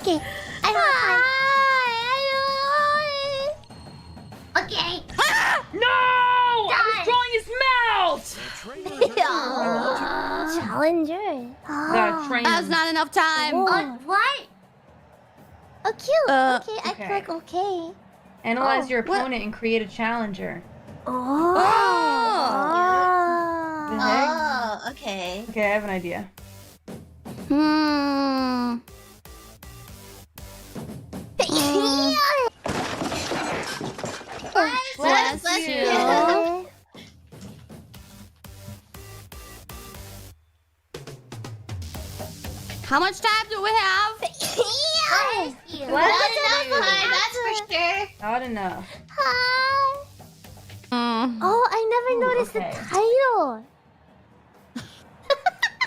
Okay. I don't have time. Okay. No! I was drawing his mouth! Challenger. Gotta train That's him. not enough time. What? Oh, cute. Okay, I Okay. click okay. Analyze your what? opponent and create a challenger. Oh. The heck? Oh, okay. Okay, I have an idea. Bless you. How much time do we have? Bless you. Bless Not you. enough time, that's for sure. Not enough. Hi. Mm. Oh, I never Ooh, noticed okay. the title.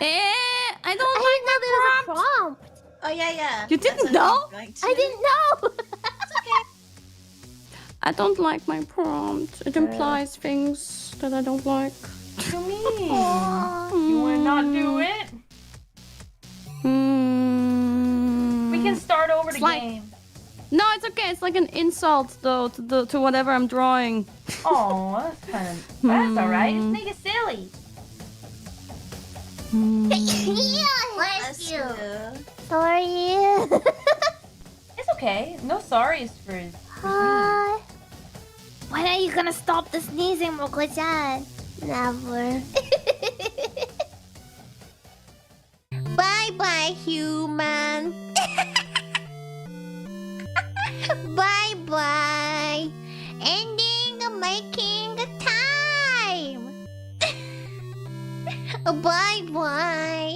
I don't like my prompt. Prompt. Oh, yeah. You didn't That's what know? I'm going to. I didn't know. I don't like my prompt. It implies things that I don't like. What do you mean? You wanna not do it? We can start over the It's like- game. No, it's okay. It's like an insult, though, to whatever I'm drawing. Oh, that's kind of... That's alright. Just make it silly. Bless you. Sorry. It's okay. No sorries for me. Hi. When are you gonna stop the sneezing, Mococo-chan? Never. Bye-bye, human. Bye-bye. Ending the making the time. Bye-bye.